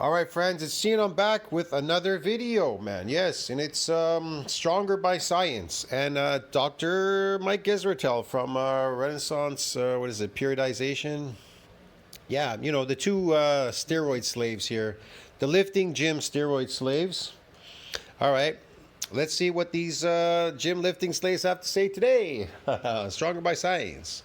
All right, friends, it's Cian. I'm back with another video, man. Yes, and it's Stronger by Science. And Dr. Mike Israetel from Renaissance, what is it, Periodization? Yeah, you know, the two steroid slaves here. The lifting gym steroid slaves. All right, let's see what these gym lifting slaves have to say today. Stronger by Science.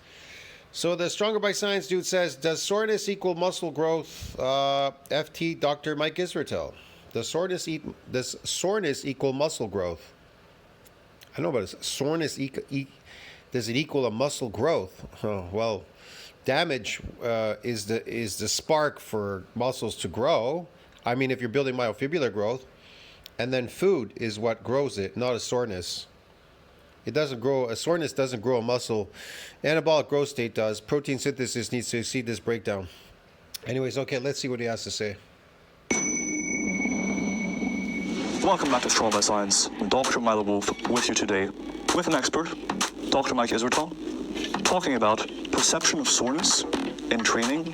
So the Stronger by Science dude says, does soreness equal muscle growth? FT Dr. Mike Israetel. Does soreness equal muscle growth? I know, but does it equal a muscle growth? Oh, well, damage is the spark for muscles to grow. I mean, if you're building myofibrillar growth, and then food is what grows it, not a soreness. It doesn't grow, a soreness doesn't grow a muscle. Anabolic growth state does. Protein synthesis needs to exceed this breakdown. Anyways, okay, let's see what he has to say. Welcome back to Strong by Science. Dr. Milo Wolf with you today with an expert, Dr. Mike Israetel, talking about perception of soreness in training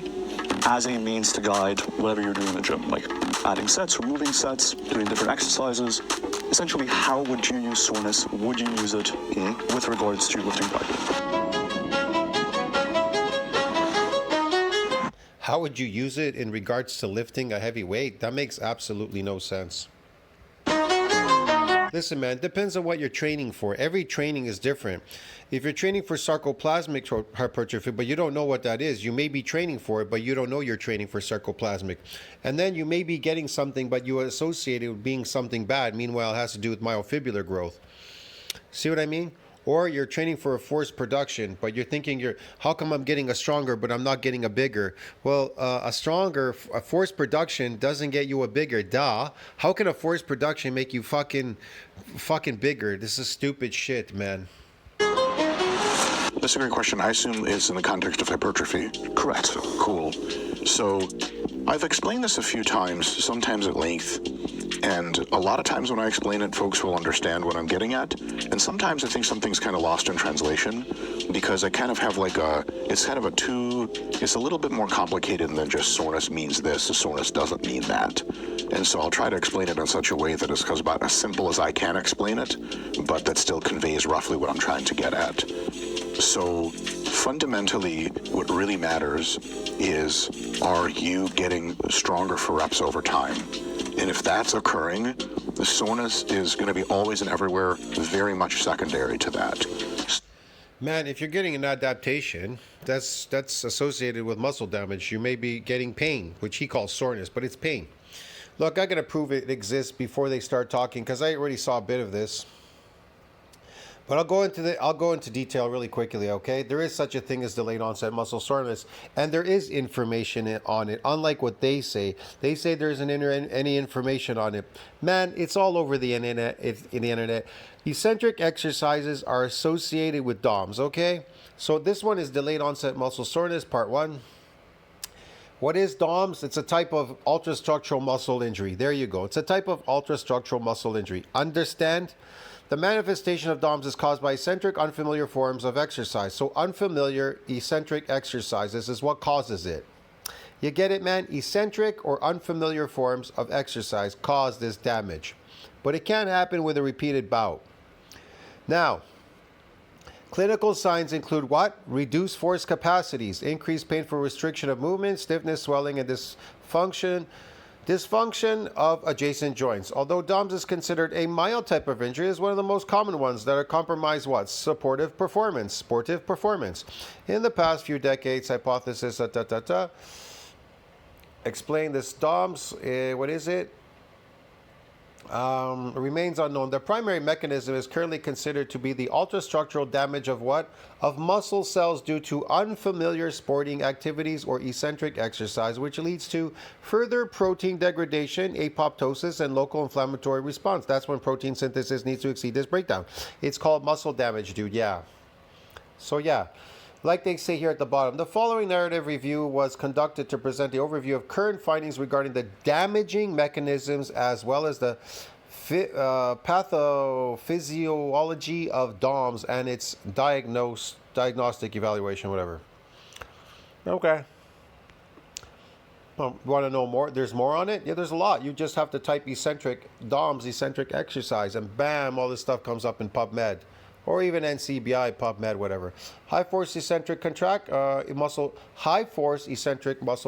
as a means to guide whatever you're doing in the gym, like adding sets, removing sets, doing different exercises. Essentially, how would you use soreness? Would you use it with regards to lifting practice? How would you use it in regards to lifting a heavy weight? That makes absolutely no sense. Listen, man, depends on what you're training for. Every training is different. If you're training for sarcoplasmic hypertrophy, but you don't know what that is, you may be training for it, but you don't know you're training for sarcoplasmic. And then you may be getting something, but you associate it with being something bad. Meanwhile, it has to do with myofibrillar growth. See what I mean? Or you're training for a force production, but you're thinking, how come I'm getting a stronger, but I'm not getting a bigger? Well, a force production doesn't get you a bigger, duh. How can a force production make you fucking bigger? This is stupid shit, man. That's a great question. I assume it's in the context of hypertrophy. Correct. Cool. So I've explained this a few times, sometimes at length. And a lot of times when I explain it, folks will understand what I'm getting at. And sometimes I think something's kind of lost in translation because I kind of have it's a little bit more complicated than just soreness means this, the soreness doesn't mean that. And so I'll try to explain it in such a way that it's about as simple as I can explain it, but that still conveys roughly what I'm trying to get at. So fundamentally, what really matters is, are you getting stronger for reps over time? And if that's occurring, the soreness is going to be always and everywhere very much secondary to that. Man, if you're getting an adaptation, that's associated with muscle damage. You may be getting pain, which he calls soreness, but it's pain. Look, I got to prove it exists before they start talking because I already saw a bit of this. But I'll go into detail really quickly, okay? There is such a thing as delayed onset muscle soreness, and there is information on it, unlike what they say. They say there isn't any information on it. Man, it's all over the internet. Eccentric exercises are associated with DOMS, okay? So this one is delayed onset muscle soreness, part 1. What is DOMS? It's a type of ultrastructural muscle injury. There you go. It's a type of ultrastructural muscle injury. Understand? The manifestation of DOMS is caused by eccentric, unfamiliar forms of exercise. So unfamiliar, eccentric exercises is what causes it. You get it, man? Eccentric or unfamiliar forms of exercise cause this damage. But it can happen with a repeated bout. Now, clinical signs include what? Reduced force capacities, increased painful restriction of movement, stiffness, swelling, and dysfunction of adjacent joints. Although DOMS is considered a mild type of injury, is one of the most common ones that are compromise what? Sportive performance. In the past few decades, hypothesis, explain this DOMS, what is it? Remains unknown. The primary mechanism is currently considered to be the ultrastructural damage of what? Of muscle cells due to unfamiliar sporting activities or eccentric exercise, which leads to further protein degradation, apoptosis, and local inflammatory response. That's when protein synthesis needs to exceed this breakdown. It's called muscle damage, dude. Yeah. So yeah. Like they say here at the bottom, the following narrative review was conducted to present the overview of current findings regarding the damaging mechanisms as well as the pathophysiology of DOMS and its diagnostic evaluation, whatever. Okay. Want to know more? There's more on it? Yeah, there's a lot. You just have to type eccentric DOMS, eccentric exercise, and bam, all this stuff comes up in PubMed. Or even NCBI, PubMed, whatever. High force eccentric muscle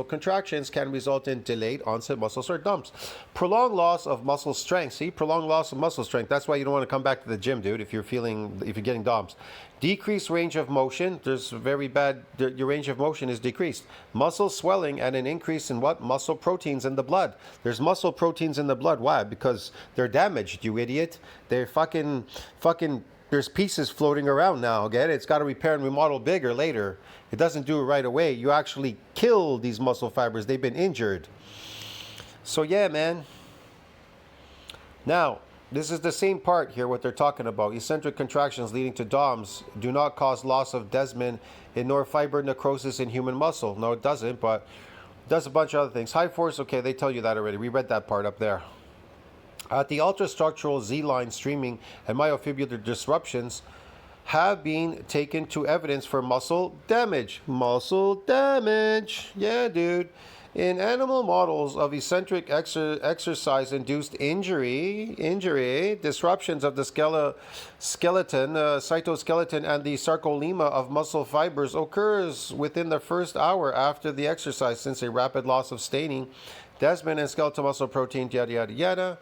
contractions can result in delayed onset muscle sore DOMS. Prolonged loss of muscle strength. See, prolonged loss of muscle strength. That's why you don't want to come back to the gym, dude, if you're getting DOMS. Decreased range of motion. There's very bad, your range of motion is decreased. Muscle swelling and an increase in what? Muscle proteins in the blood. There's muscle proteins in the blood. Why? Because they're damaged, you idiot. They're fucking there's pieces floating around now, get it? It's got to repair and remodel bigger later. It doesn't do it right away. You actually kill these muscle fibers. They've been injured. So yeah, man. Now, this is the same part here, what they're talking about. Eccentric contractions leading to DOMS do not cause loss of desmin nor fiber necrosis in human muscle. No, it doesn't, but it does a bunch of other things. High force, okay, they tell you that already. We read that part up there. At the ultrastructural Z-line streaming and myofibular disruptions have been taken to evidence for muscle damage. Muscle damage. Yeah, dude. In animal models of eccentric exercise-induced injury, disruptions of the skeleton, cytoskeleton, and the sarcolemma of muscle fibers occurs within the first hour after the exercise, since a rapid loss of staining, desmin and skeletal muscle protein, yada, yada, yada.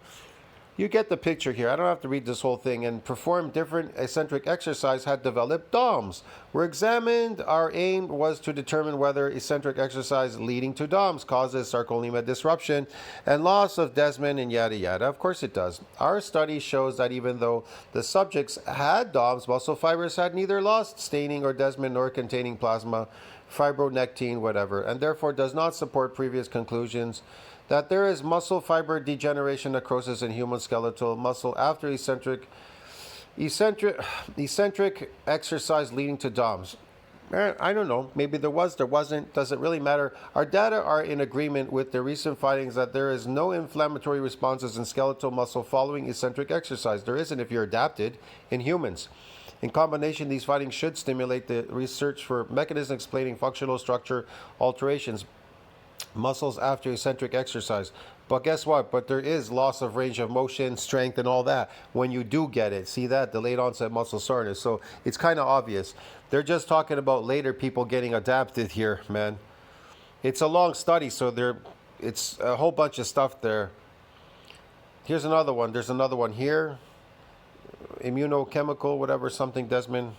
You get the picture here. I don't have to read this whole thing. And perform different eccentric exercise had developed DOMS. Were examined. Our aim was to determine whether eccentric exercise leading to DOMS causes sarcolemma disruption and loss of desmin and yada yada. Of course it does. Our study shows that even though the subjects had DOMS, muscle fibers had neither lost staining or desmin nor containing plasma, fibronectin, whatever, and therefore does not support previous conclusions that there is muscle fiber degeneration necrosis in human skeletal muscle after eccentric exercise leading to DOMS. I don't know. Maybe there was, there wasn't. Does it really matter? Our data are in agreement with the recent findings that there is no inflammatory responses in skeletal muscle following eccentric exercise. There isn't if you're adapted in humans. In combination, these findings should stimulate the research for mechanisms explaining functional structure alterations muscles after eccentric exercise. But guess what? But there is loss of range of motion, strength, and all that when you do get it. See that? Delayed onset muscle soreness. So it's kind of obvious. They're just talking about later people getting adapted here, man. It's a long study, so it's a whole bunch of stuff there. Here's another one. There's another one here. Immunochemical, whatever, something, desmin.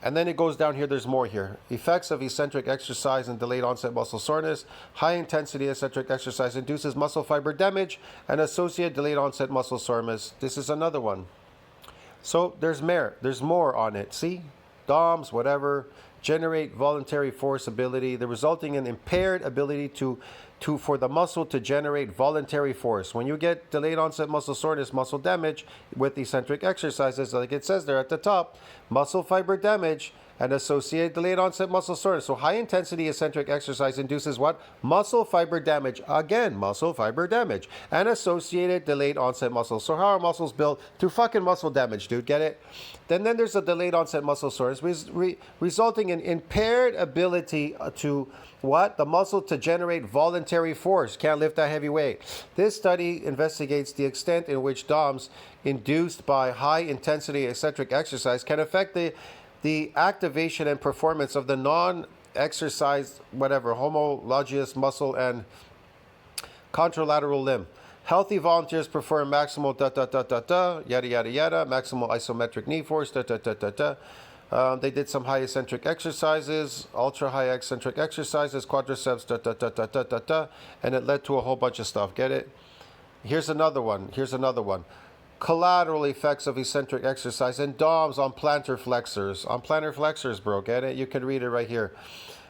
And then it goes down here, there's more here. Effects of eccentric exercise and delayed onset muscle soreness. High intensity eccentric exercise induces muscle fiber damage and associated delayed onset muscle soreness. This is another one. So there's more on it. See? DOMS, whatever. Generate voluntary force ability. The resulting in impaired ability for the muscle to generate voluntary force. When you get delayed onset muscle soreness, muscle damage with eccentric exercises, like it says there at the top, muscle fiber damage and associated delayed onset muscle soreness. So high intensity eccentric exercise induces what? Muscle fiber damage. Again, muscle fiber damage and associated delayed onset muscle. So how are muscles built? Through fucking muscle damage, dude. Get it? Then there's a delayed onset muscle soreness, resulting in impaired ability to what? The muscle to generate voluntary force. Can't lift that heavy weight. This study investigates the extent in which DOMS induced by high intensity eccentric exercise can affect the activation and performance of the non-exercise, homologous muscle and contralateral limb. Healthy volunteers perform maximal yada yada yada, maximal isometric knee force they did some high eccentric exercises, ultra high eccentric exercises, quadriceps and it led to a whole bunch of stuff. Get it? Here's another one. Collateral effects of eccentric exercise and DOMS on plantar flexors. Bro, get it? You can read it right here.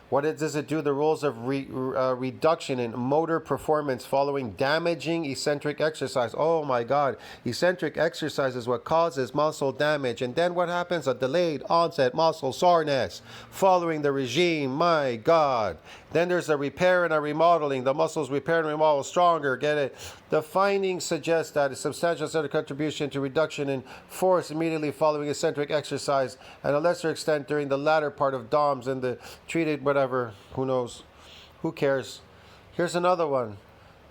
What does it do? The rules of reduction in motor performance following damaging eccentric exercise. Oh my God. Eccentric exercise is what causes muscle damage. And then what happens? A delayed onset muscle soreness following the regime. My God. Then there's a repair and a remodeling. The muscles repair and remodel stronger. Get it? The findings suggest that a substantial set of contribution to reduction in force immediately following eccentric exercise and a lesser extent during the latter part of DOMS and the treated whatever. Who knows? Who cares? Here's another one.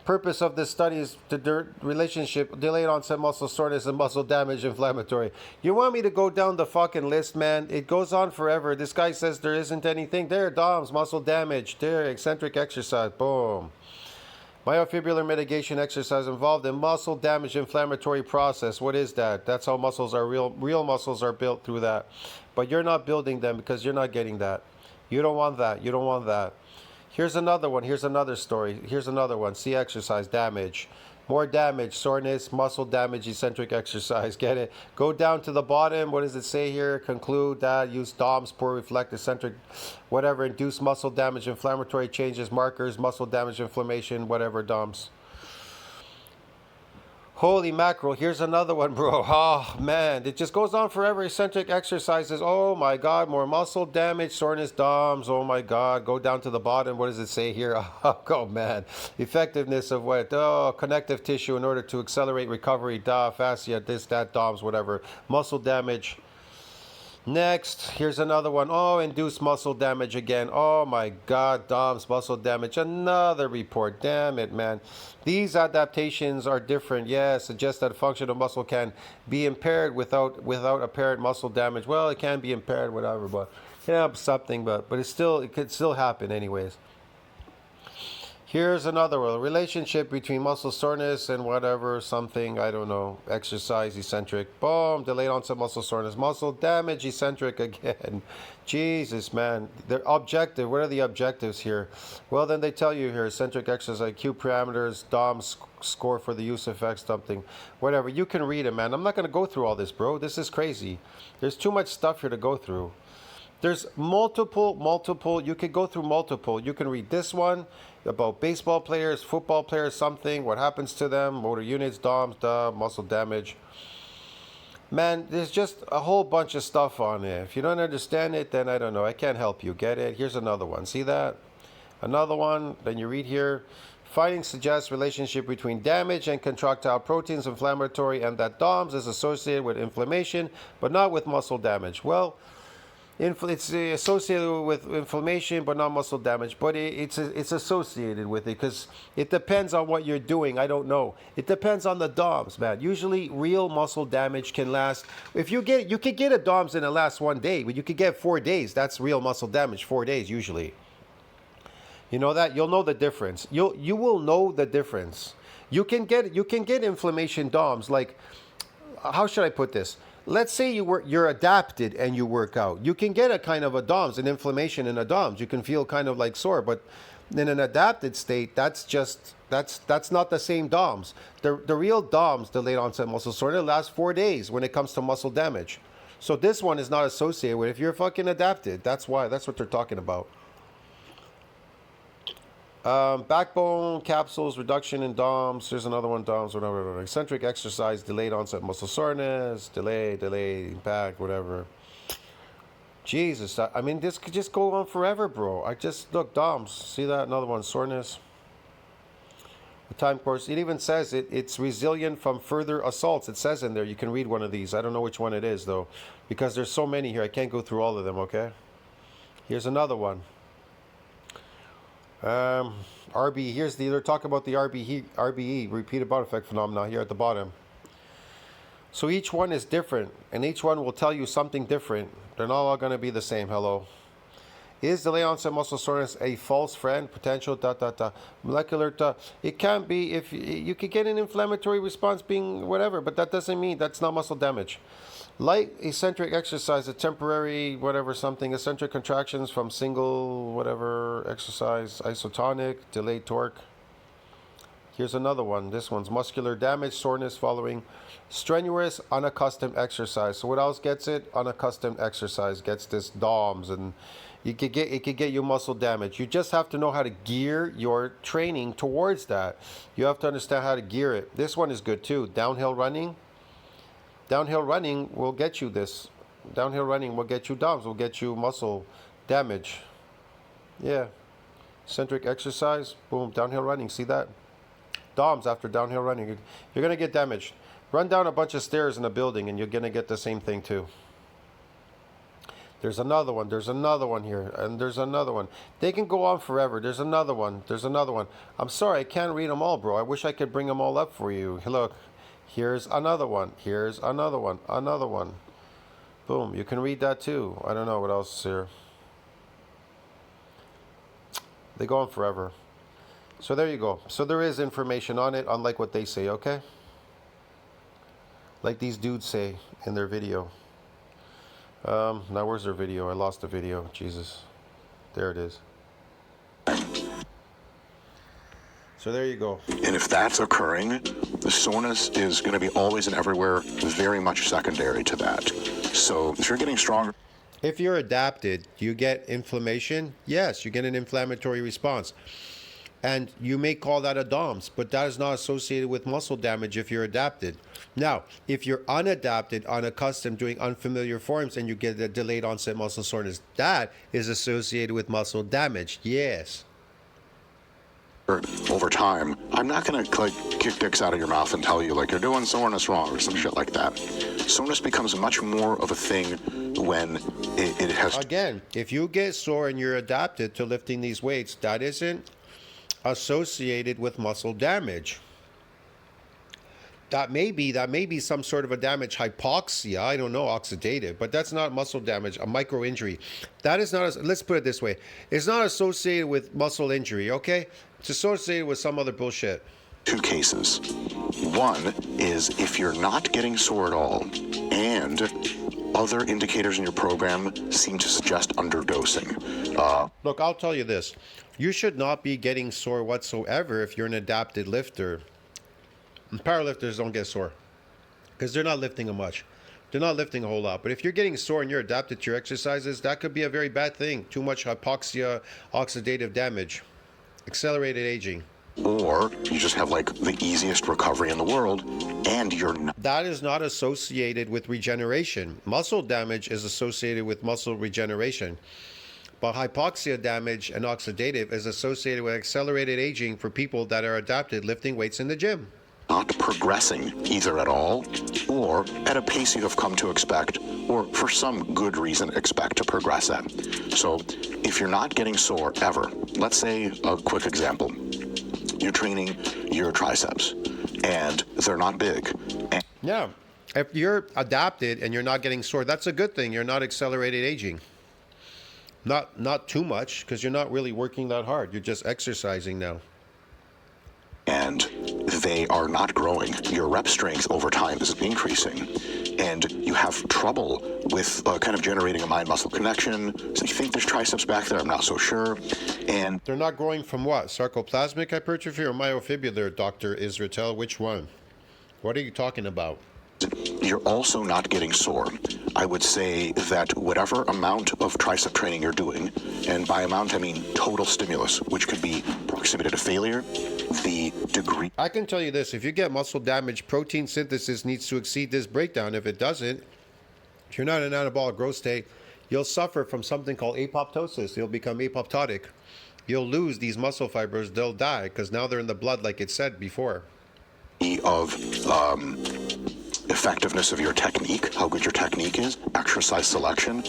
Purpose of this study is the relationship, delayed onset muscle soreness and muscle damage inflammatory. You want me to go down the fucking list, man? It goes on forever. This guy says there isn't anything. There, DOMS, muscle damage. There, eccentric exercise. Boom. Myofibrillar mitigation exercise involved in muscle damage inflammatory process. What is that? That's how muscles are real muscles are built through that. But you're not building them because you're not getting that. You don't want that. You don't want that. Here's another one. Here's another story. Here's another one. See exercise damage. More damage, soreness, muscle damage, eccentric exercise. Get it? Go down to the bottom. What does it say here? Conclude that. Use DOMS, poor reflect, eccentric, whatever. Induce muscle damage, inflammatory changes, markers, muscle damage, inflammation, whatever, DOMS. Holy mackerel, here's another one, bro. Oh, man, it just goes on forever. Eccentric exercises. Oh, my God. More muscle damage, soreness, DOMS. Oh, my God. Go down to the bottom. What does it say here? Oh, man. Effectiveness of what? Oh, connective tissue in order to accelerate recovery. Fascia, this, that, DOMS, whatever. Muscle damage. Next, here's another one. Oh, induced muscle damage again. Oh my God, DOMS, muscle damage. Another report. Damn it, man. These adaptations are different. Yes, suggest that function of muscle can be impaired without apparent muscle damage. Well, it can be impaired, whatever, but yeah, something. But it could still happen, anyways. Here's another one. Relationship between muscle soreness and whatever, something, I don't know, exercise, eccentric. Boom, delayed onset muscle soreness. Muscle damage, eccentric again. Jesus, man. They're objective. What are the objectives here? Well, then they tell you here, eccentric exercise, IQ parameters, DOMS score for the use effects, something, whatever. You can read it, man. I'm not going to go through all this, bro. This is crazy. There's too much stuff here to go through. There's multiple, you could go through multiple. You can read this one about baseball players, football players, something, what happens to them, motor units, DOMS, muscle damage. Man, there's just a whole bunch of stuff on it. If you don't understand it, then I don't know. I can't help you. Get it? Here's another one. See that? Another one. Then you read here. Findings suggest relationship between damage and contractile proteins, inflammatory, and that DOMS is associated with inflammation, but not with muscle damage. Well, it's associated with inflammation, but not muscle damage. But it's associated with it because it depends on what you're doing. I don't know. It depends on the DOMS, man. Usually, real muscle damage can last. If you could get a DOMS in the last 1 day, but you could get 4 days. That's real muscle damage. 4 days usually. You know that? You'll know the difference. You will know the difference. You can get inflammation DOMS. Like, how should I put this? Let's say you're adapted and you work out. You can get a kind of a DOMS, an inflammation in a DOMS. You can feel kind of like sore, but in an adapted state, that's not the same DOMS. The real DOMS, delayed onset muscle soreness, lasts 4 days when it comes to muscle damage. So this one is not associated with if you're fucking adapted. That's why. That's what they're talking about. Backbone capsules, reduction in DOMS. There's another one, DOMS, whatever. Eccentric exercise, delayed onset muscle soreness, delayed impact, whatever. Jesus, I mean, this could just go on forever, bro. Look, DOMS. See that? Another one, soreness. The time course. It even says it's resilient from further assaults. It says in there. You can read one of these. I don't know which one it is, though, because there's so many here. I can't go through all of them, okay? Here's another one. RBE, they're talking about the RBE, repeated bout effect phenomena here at the bottom. So each one is different, and each one will tell you something different. They're not all going to be the same. Hello. Is delayed onset muscle soreness a false friend? Potential, molecular, It can be if you could get an inflammatory response being whatever, but that doesn't mean that's not muscle damage. Light eccentric exercise, a temporary whatever something, eccentric contractions from single whatever exercise, isotonic, delayed torque. Here's another one. This one's muscular damage, soreness following strenuous, unaccustomed exercise. So what else gets it? Unaccustomed exercise gets this DOMS, and it could get you muscle damage. You just have to know how to gear your training towards that. You have to understand how to gear it. This one is good too. Downhill running. Downhill running will get you this. Downhill running will get you DOMS, will get you muscle damage. Yeah. Eccentric exercise, boom, downhill running. See that? DOMS after downhill running. You're going to get damaged. Run down a bunch of stairs in a building and you're going to get the same thing too. There's another one. There's another one here. And there's another one. They can go on forever. There's another one. There's another one. I'm sorry, I can't read them all, bro. I wish I could bring them all up for you. Look, here's another one. Here's another one. Another one. Boom. You can read that too. I don't know what else is here. They go on forever. So there you go. So there is information on it, unlike what they say, okay? Like these dudes say in their video. Now where's their video? I lost the video. Jesus. There it is. So there you go. And if that's occurring, the soreness is going to be always and everywhere very much secondary to that. So if you're getting stronger, If you're adapted, you get inflammation. Yes, you get an inflammatory response. And you may call that a DOMS, but that is not associated with muscle damage if you're adapted. Now, if you're unadapted, unaccustomed, doing unfamiliar forms, and you get a delayed onset muscle soreness, that is associated with muscle damage. Yes. over time, I'm not going to like kick dicks out of your mouth and tell you like you're doing soreness wrong or some shit like that. Soreness becomes much more of a thing when it has. Again, if you get sore and you're adapted to lifting these weights, that isn't associated with muscle damage. That may be some sort of a damage, hypoxia, I don't know, oxidative, but that's not muscle damage, a micro injury. That is not, let's put it this way, it's not associated with muscle injury, okay? It's associated with some other bullshit. Two cases. One is if you're not getting sore at all, and other indicators in your program seem to suggest underdosing. Look, I'll tell you this. You should not be getting sore whatsoever if you're an adapted lifter. Powerlifters don't get sore because they're not lifting much. They're not lifting a whole lot. But if you're getting sore and you're adapted to your exercises, that could be a very bad thing. Too much hypoxia, oxidative damage, accelerated aging. Or you just have like the easiest recovery in the world and you're not. That is not associated with regeneration. Muscle damage is associated with muscle regeneration. But hypoxia damage and oxidative is associated with accelerated aging for people that are adapted lifting weights in the gym. Not progressing either at all or at a pace you have come to expect or for some good reason expect to progress at. So if you're not getting sore ever, let's say a quick example, you're training your triceps and they're not big. Yeah, if you're adapted and you're not getting sore, that's a good thing. You're not accelerated aging. Not too much because you're not really working that hard. You're just exercising now. And they are not growing. Your rep strength over time is increasing. And you have trouble with kind of generating a mind-muscle connection. So you think there's triceps back there, I'm not so sure. And they're not growing from what? Sarcoplasmic hypertrophy or myofibular, Dr. Israel? Which one? What are you talking about? You're also not getting sore. I would say that whatever amount of tricep training you're doing, and by amount I mean total stimulus, which could be proximity to failure, the degree. I can tell you this, if you get muscle damage, protein synthesis needs to exceed this breakdown. If it doesn't, if you're not in an anabolic growth state, you'll suffer from something called apoptosis. You'll become apoptotic. You'll lose these muscle fibers. They'll die because now they're in the blood like it said before. Of effectiveness of your technique, how good your technique is, exercise selection,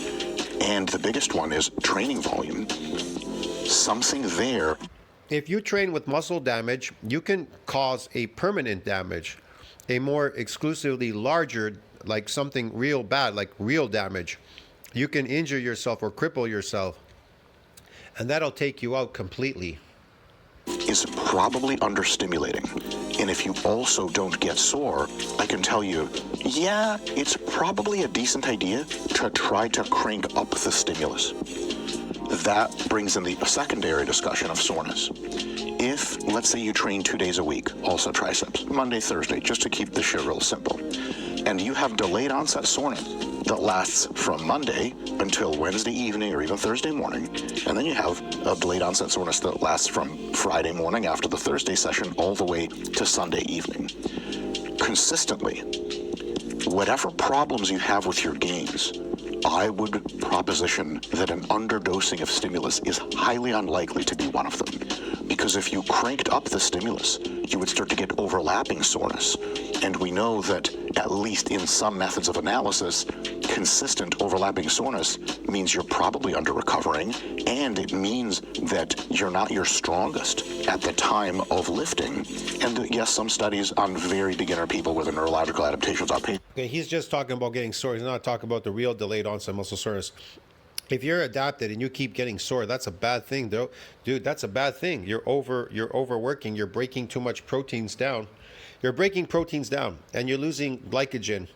and the biggest one is training volume. Something there. If you train with muscle damage, you can cause a permanent damage, a more exclusively larger, like something real bad, like real damage. You can injure yourself or cripple yourself, and that'll take you out completely. Is probably understimulating. And if you also don't get sore, I can tell you, yeah, it's probably a decent idea to try to crank up the stimulus. That brings in the secondary discussion of soreness. If, let's say you train 2 days a week, also triceps, Monday, Thursday, just to keep the shit real simple, and you have delayed onset soreness that lasts from Monday until Wednesday evening or even Thursday morning, and then you have a delayed onset soreness that lasts from Friday morning after the Thursday session all the way to Sunday evening. Consistently, whatever problems you have with your gains I would proposition that an underdosing of stimulus is highly unlikely to be one of them. Because if you cranked up the stimulus, you would start to get overlapping soreness. And we know that, at least in some methods of analysis, consistent overlapping soreness means you're probably under-recovering, and it means that you're not your strongest at the time of lifting. And yes, some studies on very beginner people with neurological adaptations are paid. Okay, he's just talking about getting sore. He's not talking about the real delayed onset muscle soreness. If you're adapted and you keep getting sore, that's a bad thing, though. Dude, that's a bad thing. You're overworking. You're breaking too much proteins down. You're breaking proteins down, and you're losing glycogen.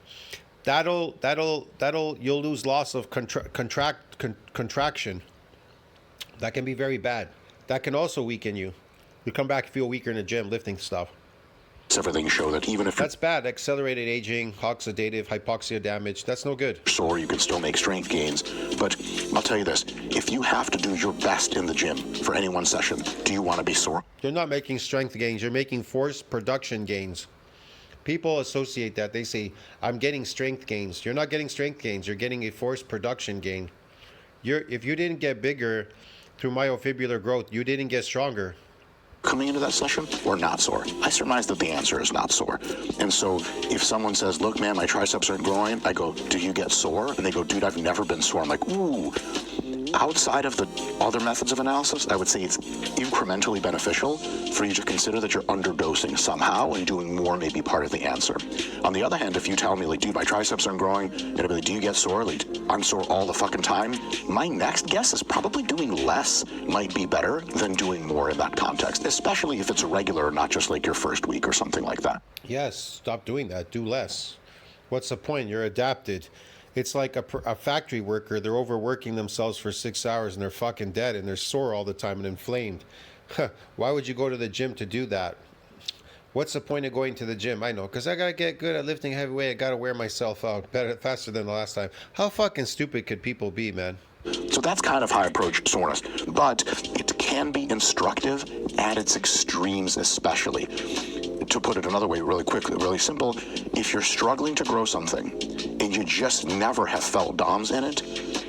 You'll lose loss of contraction. That can be very bad. That can also weaken you. You come back, feel weaker in the gym, lifting stuff. Everything show that even if that's bad, accelerated aging, oxidative hypoxia damage, that's no good. You're sore, you can still make strength gains. But I'll tell you this, if you have to do your best in the gym for any one session, do you want to be sore? You're not making strength gains, you're making force production gains. People associate that. They say, I'm getting strength gains. You're not getting strength gains, you're getting a force production gain. If you didn't get bigger through myofibrillar growth, you didn't get stronger. Coming into that session or not sore? I surmise that the answer is not sore. And so if someone says, look, man, my triceps aren't growing, I go, do you get sore? And they go, dude, I've never been sore. I'm like, ooh. Outside of the other methods of analysis, I would say it's incrementally beneficial for you to consider that you're underdosing somehow, and doing more may be part of the answer. On the other hand, if you tell me, like, dude, my triceps aren't growing, and I'll be like, do you get sore? Like, I'm sore all the fucking time. My next guess is probably doing less might be better than doing more in that context, especially if it's regular, not just like your first week or something like that. Yes, stop doing that. Do less. What's the point? You're adapted. It's like a factory worker. They're overworking themselves for 6 hours and they're fucking dead and they're sore all the time and inflamed. Why would you go to the gym to do that? What's the point of going to the gym? I know, because I got to get good at lifting heavy weight. I got to wear myself out better, faster than the last time. How fucking stupid could people be, man? So that's kind of how I approach soreness, but it can be instructive at its extremes, especially. To put it another way, really quickly, really simple, if you're struggling to grow something and you just never have felt DOMS in it,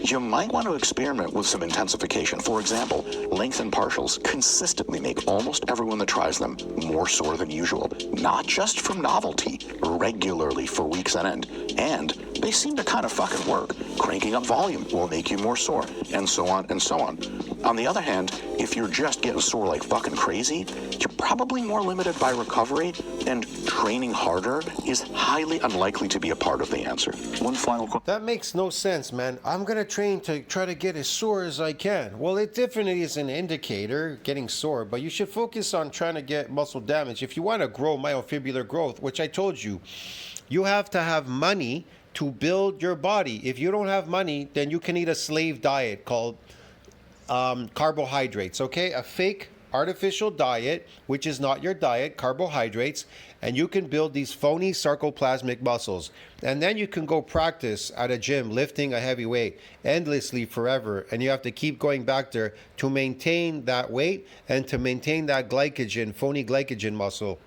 you might want to experiment with some intensification. For example, lengthened partials consistently make almost everyone that tries them more sore than usual, not just from novelty, regularly for weeks on end. And they seem to kind of fucking work. Cranking up volume will make you more sore, and so on and so on. On the other hand, if you're just getting sore like fucking crazy, you're probably more limited by recovery, and training harder is highly unlikely to be a part of the answer. One final question. That makes no sense, man. I'm going to train to try to get as sore as I can. Well, it definitely is an indicator, getting sore, but you should focus on trying to get muscle damage. If you want to grow myofibrillar growth, which I told you, you have to have money to build your body. If you don't have money, then you can eat a slave diet called carbohydrates, okay? A fake artificial diet, which is not your diet, carbohydrates, and you can build these phony sarcoplasmic muscles. And then you can go practice at a gym, lifting a heavy weight endlessly forever. And you have to keep going back there to maintain that weight and to maintain that glycogen, phony glycogen muscle.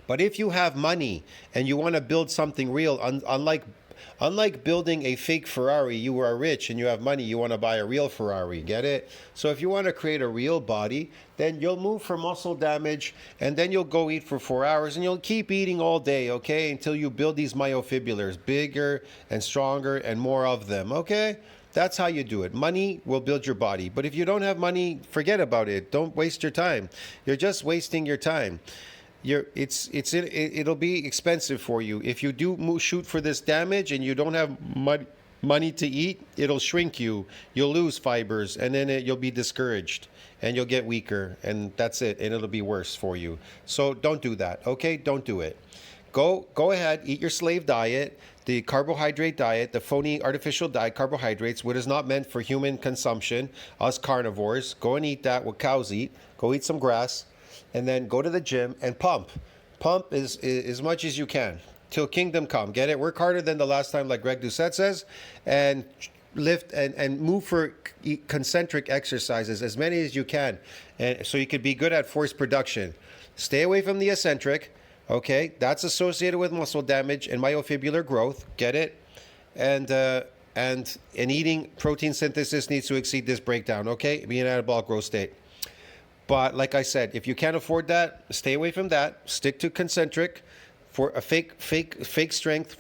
But if you have money and you want to build something real, unlike building a fake Ferrari, you are rich and you have money, you want to buy a real Ferrari, get it? So if you want to create a real body, then you'll move for muscle damage and then you'll go eat for 4 hours and you'll keep eating all day, okay? Until you build these myofibrillars, bigger and stronger and more of them, okay? That's how you do it. Money will build your body. But if you don't have money, forget about it. Don't waste your time. You're just wasting your time. It'll be expensive for you. If you do shoot for this damage and you don't have money to eat, it'll shrink you. You'll lose fibers, and then you'll be discouraged, and you'll get weaker, and that's it, and it'll be worse for you. So don't do that, okay? Don't do it. Go ahead, eat your slave diet, the carbohydrate diet, the phony artificial diet, carbohydrates, what is not meant for human consumption, us carnivores. Go and eat that, what cows eat. Go eat some grass. And then go to the gym and pump. Pump as much as you can till kingdom come. Get it? Work harder than the last time, like Greg Doucette says, and lift and move for concentric exercises, as many as you can, and so you could be good at force production. Stay away from the eccentric. Okay, that's associated with muscle damage and myofibrillar growth. Get it? And and eating protein synthesis needs to exceed this breakdown, okay? Be in anabolic growth state. But like I said, if you can't afford that, stay away from that. Stick to concentric for a fake strength,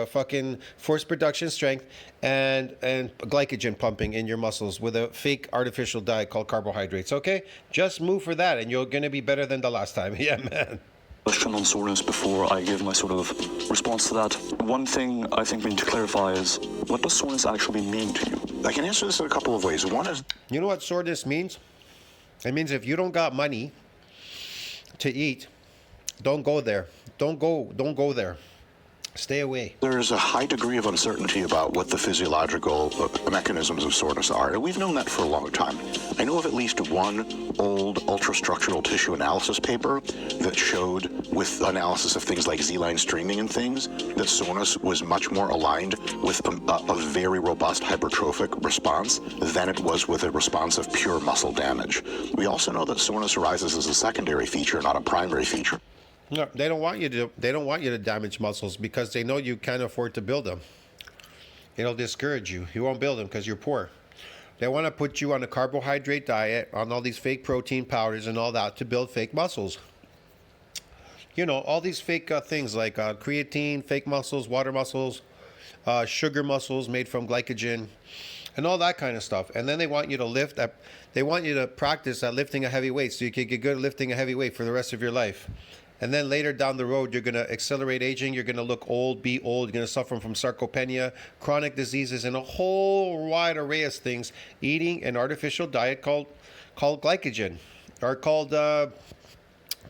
fucking force production strength, and glycogen pumping in your muscles with a fake artificial diet called carbohydrates. Okay, just move for that, and you're gonna be better than the last time. Yeah, man. Question on soreness before I give my sort of response to that. One thing I think we need to clarify is, what does soreness actually mean to you? I can answer this in a couple of ways. One is, You know what soreness means? It means if you don't got money to eat, don't go there. Don't go there. Stay away. there's a high degree of uncertainty about what the physiological mechanisms of soreness are, and we've known that for a long time. I know of at least one old ultrastructural tissue analysis paper that showed, with analysis of things like Z-line streaming and things, that soreness was much more aligned with a very robust hypertrophic response than it was with a response of pure muscle damage. We also know that soreness arises as a secondary feature, not a primary feature. No, they don't want you to. They don't want you to damage muscles because they know you can't afford to build them. It'll discourage you. You won't build them because you're poor. They want to put you on a carbohydrate diet, on all these fake protein powders and all that to build fake muscles. You know, all these fake things like creatine, fake muscles, water muscles, sugar muscles made from glycogen, and all that kind of stuff. And then they want you to lift up. They want you to practice at lifting a heavy weight so you can get good at lifting a heavy weight for the rest of your life. And then later down the road, you're going to accelerate aging. You're going to look old, be old. You're going to suffer from sarcopenia, chronic diseases, and a whole wide array of things. Eating an artificial diet called glycogen, or called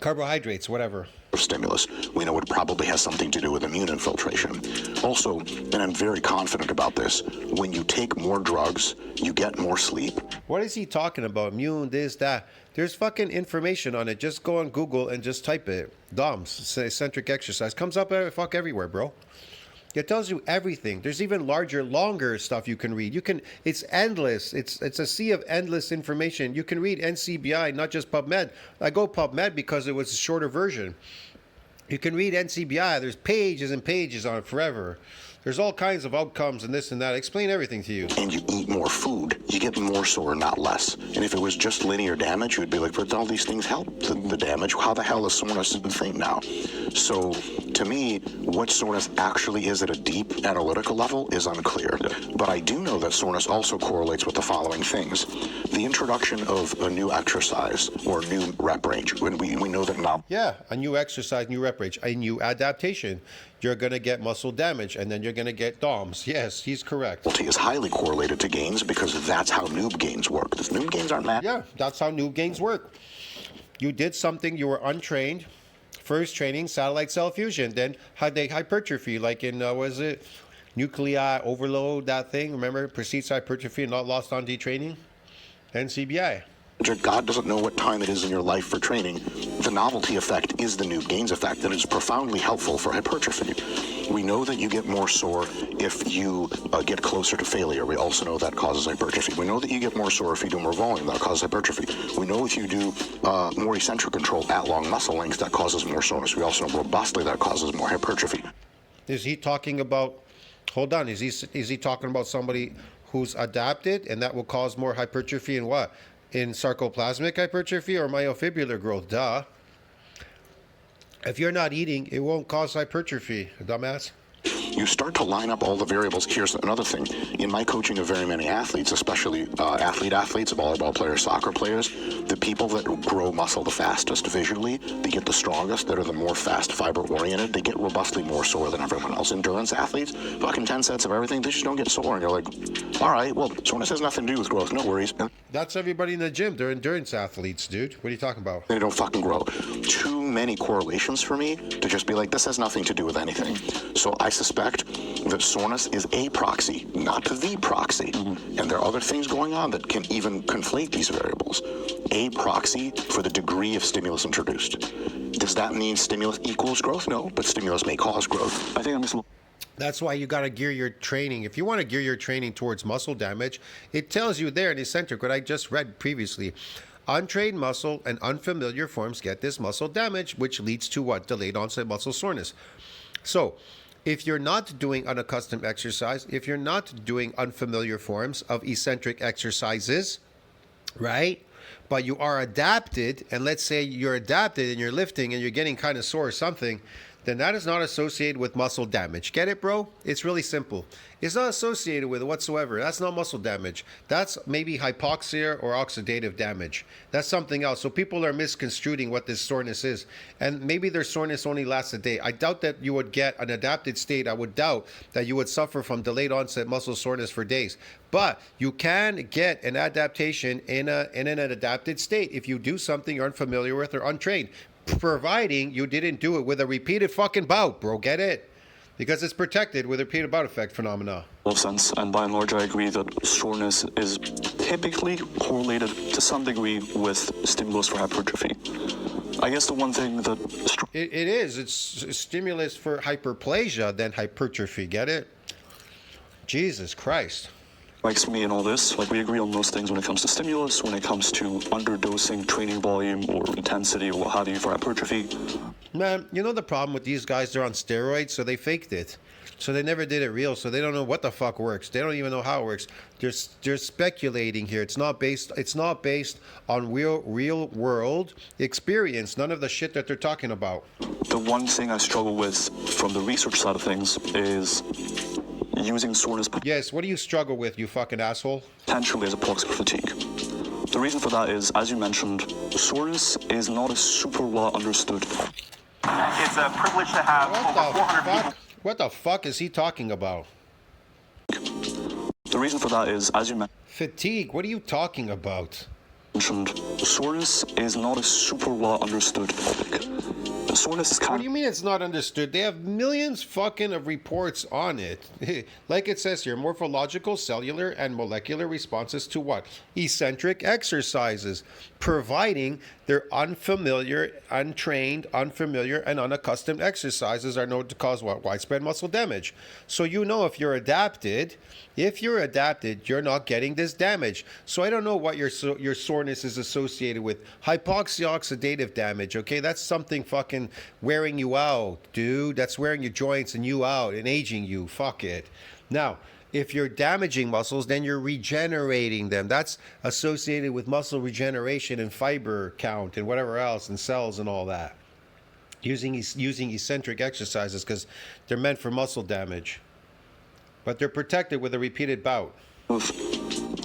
carbohydrates, whatever. Stimulus. We know it probably has something to do with immune infiltration. Also, and I'm very confident about this, when you take more drugs, you get more sleep. What is he talking about? Immune, this, that. There's fucking information on it. Just go on Google and just type it. DOMS, eccentric exercise. Comes up everywhere, bro. It tells you everything. There's even larger, longer stuff you can read. It's endless. It's a sea of endless information. You can read NCBI, not just PubMed. I go PubMed because it was a shorter version. You can read NCBI. There's pages and pages on it forever. There's all kinds of outcomes and this and that. I explain everything to you. And you eat more food, you get more sore, not less. And if it was just linear damage, you'd be like, but all these things help the damage. How the hell is soreness a thing now? So, to me, what soreness actually is at a deep analytical level is unclear. But I do know that soreness also correlates with the following things. The introduction of a new exercise or new rep range. When we know that now. Yeah, a new exercise, new rep range, a new adaptation. You're going to get muscle damage, and then you're going to get DOMS. Yes, he's correct. Is highly correlated to gains because that's how noob gains work. The noob gains aren't that. Yeah, that's how noob gains work. You did something, you were untrained. First training, satellite cell fusion. Then had they hypertrophy, like in, was it nuclei overload, that thing? Remember, precedes hypertrophy and not lost on detraining? NCBI. God doesn't know what time it is in your life for training. The novelty effect is the noob gains effect, and it's profoundly helpful for hypertrophy. We know that you get more sore if you get closer to failure. We also know that causes hypertrophy. We know that you get more sore if you do more volume. That causes hypertrophy. We know if you do more eccentric control at long muscle lengths, that causes more soreness. We also know robustly that causes more hypertrophy. Is he talking about, hold on, is he talking about somebody who's adapted and that will cause more hypertrophy in what? In sarcoplasmic hypertrophy or myofibrillar growth? Duh. If you're not eating, it won't cause hypertrophy, dumbass. You start to line up all the variables. Here's another thing. In my coaching of very many athletes, especially athletes, volleyball players, soccer players, the people that grow muscle the fastest visually, they get the strongest, that are the more fast fiber oriented, they get robustly more sore than everyone else. Endurance athletes, fucking 10 sets of everything, they just don't get sore. And you're like, all right, well, soreness has nothing to do with growth, no worries. That's everybody in the gym. They're endurance athletes, dude. What are you talking about? They don't fucking grow. Too many correlations for me to just be like, this has nothing to do with anything. So I suspect that soreness is a proxy, not the proxy. And there are other things going on that can even conflate these variables. A proxy for the degree of stimulus introduced. Does that mean stimulus equals growth? No, but stimulus may cause growth. I think I'm just... That's why you got to gear your training. If you want to gear your training towards muscle damage, it tells you there in eccentric, what I just read previously. Untrained muscle and unfamiliar forms get this muscle damage, which leads to what? Delayed onset muscle soreness. So, if you're not doing unaccustomed exercise, if you're not doing unfamiliar forms of eccentric exercises, right? But you are adapted, and let's say you're adapted and you're lifting and you're getting kind of sore or something, then that is not associated with muscle damage. Get it, bro? It's really simple. It's not associated with it whatsoever. That's not muscle damage. That's maybe hypoxia or oxidative damage. That's something else. So people are misconstruing what this soreness is. And maybe their soreness only lasts a day. I doubt that you would get an adapted state. I would doubt that you would suffer from delayed onset muscle soreness for days. But you can get an adaptation in an adapted state if you do something you're unfamiliar with or untrained, providing you didn't do it with a repeated fucking bout, bro. Get it? Because it's protected with a repeated bout effect phenomena. Sense, and by and large, I agree that soreness is typically correlated to some degree with stimulus for hypertrophy. I guess the one thing that It is. It's a stimulus for hyperplasia than hypertrophy. Get it? Jesus Christ. strikes me in all this, like we agree on most things when it comes to stimulus, when it comes to underdosing training volume or intensity or what have you for hypertrophy. Man, you know the problem with these guys? They're on steroids, so they faked it. So they never did it real, so they don't know what the fuck works. They don't even know how it works. They're speculating here. It's not based on real world experience. None of the shit that they're talking about. The one thing I struggle with from the research side of things is using soreness Yes, what do you struggle with, you fucking asshole? potentially as a proxy for fatigue. The reason for that is, as you mentioned, soreness is not a super well understood. It's a privilege to have over 400 people. What the fuck is he talking about? The reason for that is, as you Fatigue, what are you talking about? mentioned, soreness is not a super well understood topic. Soreness is What kind do you mean it's not understood? They have millions fucking of reports on it. Like it says here, morphological, cellular, and molecular responses to what? Eccentric exercises, providing their unfamiliar, untrained, unfamiliar, and unaccustomed exercises are known to cause what? Widespread muscle damage. So you know if you're adapted, you're not getting this damage. So I don't know what your soreness is associated with. Hypoxia oxidative damage, okay? That's something fucking wearing you out, dude. That's wearing your joints and you out and aging you. Fuck it. Now, if you're damaging muscles, then you're regenerating them. That's associated with muscle regeneration and fiber count and whatever else and cells and all that. Using eccentric exercises because they're meant for muscle damage. But they're protected with a repeated bout. of,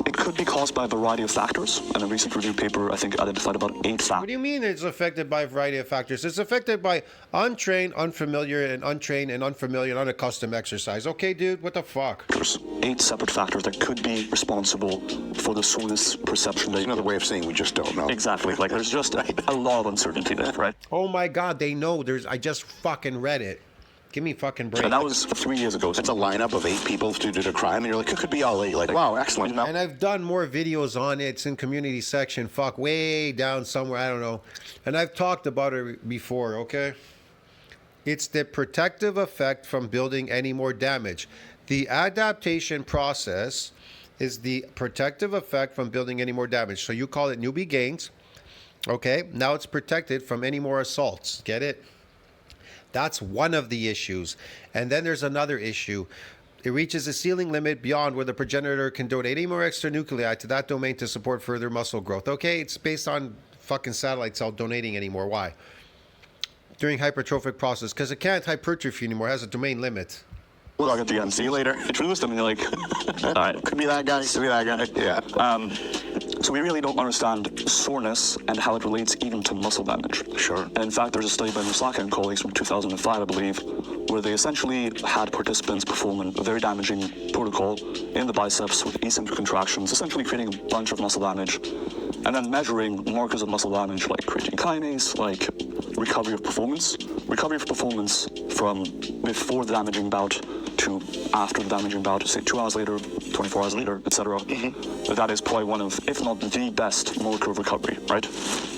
it could be caused by a variety of factors, and a recent review paper, I think, identified about 8 What factors. do you mean it's affected by a variety of factors? It's affected by untrained, unfamiliar, and unaccustomed exercise. Okay, dude, what the fuck? 8 separate factors that could be responsible for the soreness perception that Another way of saying we just don't know. Exactly. Like, there's just a lot of uncertainty there, right? Oh my God, they know. I just fucking read it. Give me fucking break. And that was 3 years ago. It's a lineup of 8 people who did a crime, and you're like, it could be all 8. Like, wow, excellent. And I've done more videos on it. It's in community section. Fuck, way down somewhere. I don't know. And I've talked about it before, okay? It's the protective effect from building any more damage. The adaptation process is the protective effect from building any more damage. So you call it newbie gains. Okay? Now it's protected from any more assaults. Get it? That's one of the issues. And then there's another issue. It reaches a ceiling limit beyond where the progenitor can donate any more extra nuclei to that domain to support further muscle growth. Okay, it's based on fucking satellite cell donating anymore. Why? During hypertrophic process, because it can't hypertrophy anymore. It has a domain limit. We'll talk at the end. See you later. Introduce them, and you're like, all right. Could be that guy, could be that guy. Yeah. So we really don't understand soreness and how it relates even to muscle damage. Sure. And in fact, there's a study by Musaka and colleagues from 2005, I believe, where they essentially had participants perform a very damaging protocol in the biceps with eccentric contractions, essentially creating a bunch of muscle damage, and then measuring markers of muscle damage like creatine kinase, like recovery of performance from before the damaging bout to after the damaging bout, say 2 hours later, 24 hours later, etc. That is probably one of, if not the best molecular recovery, right?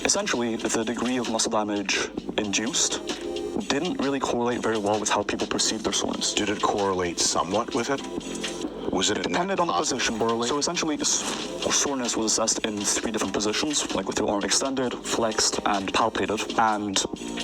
Essentially, the degree of muscle damage induced didn't really correlate very well with how people perceive their soreness. Did it correlate somewhat with it? Was it a net Depended on the positive position. correlation? So essentially, soreness was assessed in 3 different positions, like with your arm extended, flexed, and palpated. And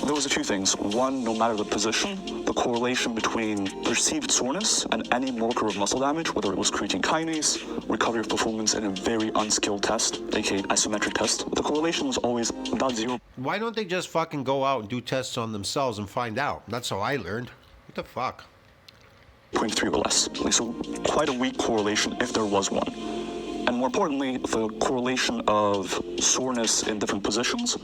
there was a few things. One, no matter the position, the correlation between perceived soreness and any marker of muscle damage, whether it was creatine kinase, recovery of performance in a very unskilled test, aka isometric test, the correlation was always about 0. Why don't they just fucking go out and do tests on themselves and find out? That's how I learned. What the fuck? 0.3 or less. So quite a weak correlation if there was one. And more importantly, the correlation of soreness in different positions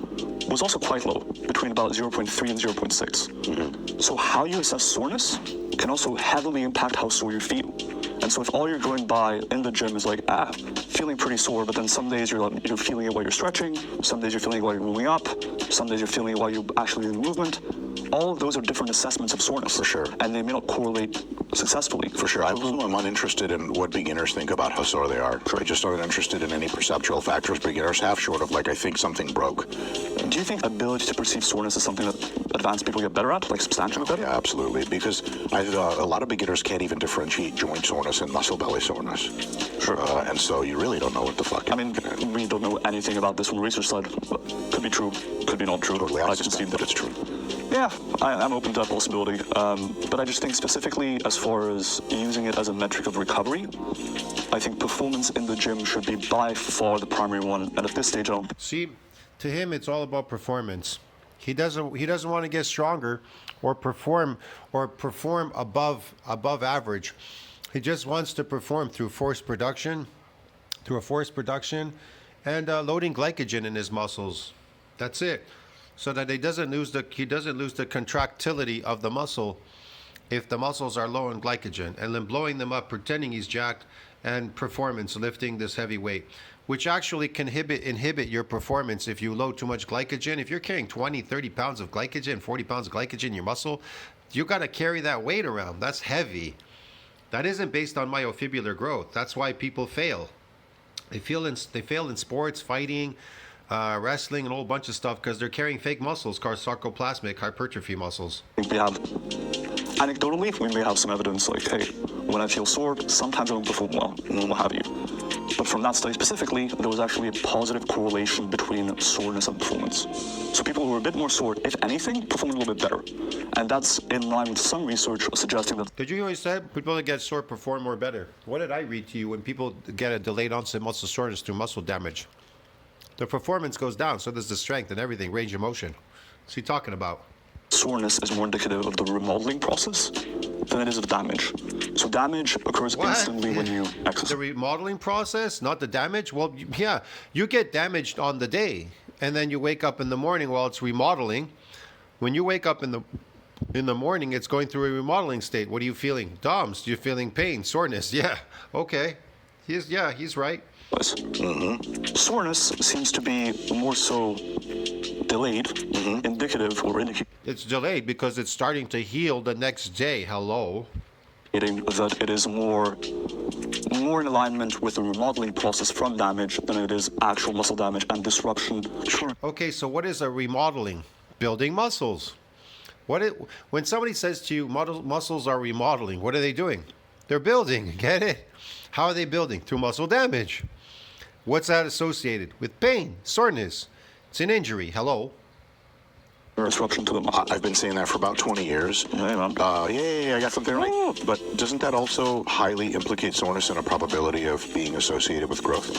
was also quite low, between about 0.3 and 0.6. So how you assess soreness can also heavily impact how sore you feel. And so if all you're going by in the gym is like, feeling pretty sore, but then some days you're feeling it while you're stretching, some days you're feeling it while you're moving up, some days you're feeling it while you're actually in movement, all of those are different assessments of soreness. For sure. And they may not correlate successfully. For sure. I'm uninterested in what beginners think about how sore they are. I just aren't interested in any perceptual factors beginners have, short of like, I think something broke. Do you think ability to perceive soreness is something that advanced people get better at, like substantially better? Yeah, absolutely. Because a lot of beginners can't even differentiate joint soreness and muscle belly soreness. Sure. And so you really don't know what the fuck. I mean, we don't know anything about this from the research side. Could be true, could be not true. Totally, I just assume that it's true. Yeah, I'm open to that possibility. But I just think specifically as far as using it as a metric of recovery, I think performance in the gym should be by far the primary one. And at this stage, I don't. See, to him, it's all about performance. He doesn't want to get stronger or perform above average. He just wants to perform through a forced production, and loading glycogen in his muscles. That's it. So that he doesn't lose the contractility of the muscle if the muscles are low in glycogen, and then blowing them up, pretending he's jacked, and performance, lifting this heavy weight, which actually can inhibit your performance if you load too much glycogen. If you're carrying 20, 30 pounds of glycogen, 40 pounds of glycogen in your muscle, you got to carry that weight around. That's heavy. That isn't based on myofibrillar growth. That's why people fail. They fail in sports, fighting, wrestling, and a whole bunch of stuff because they're carrying fake muscles called sarcoplasmic hypertrophy muscles. I think we have, anecdotally, we may have some evidence like, hey, when I feel sore, sometimes I don't perform well, and what have you. But from that study specifically, there was actually a positive correlation between soreness and performance. So people who were a bit more sore, if anything, performed a little bit better. And that's in line with some research suggesting that. Did you hear what he said? People that get sore perform more better. What did I read to you when people get a delayed onset muscle soreness through muscle damage? The performance goes down, so does the strength and everything, range of motion. What's he talking about? Soreness is more indicative of the remodeling process than it is of damage. So damage occurs instantly when you exercise. The remodeling process, not the damage? Well, yeah, you get damaged on the day, and then you wake up in the morning while it's remodeling. When you wake up in the morning, it's going through a remodeling state. What are you feeling? DOMS, you're feeling pain, soreness. Yeah, okay. He's right. Soreness seems to be more so delayed, indicative or indicating It's delayed because it's starting to heal the next day. Hello. that it is more in alignment with the remodeling process from damage than it is actual muscle damage and disruption. Sure. Okay, so what is a remodeling? Building muscles. When somebody says to you, muscles are remodeling, what are they doing? They're building. Get it? How are they building? Through muscle damage. What's that associated with? Pain, soreness. It's an injury. Hello. Disruption to the muscle. I've been saying that for about 20 years. Hey, man. I got something right. But doesn't that also highly implicate soreness and a probability of being associated with growth?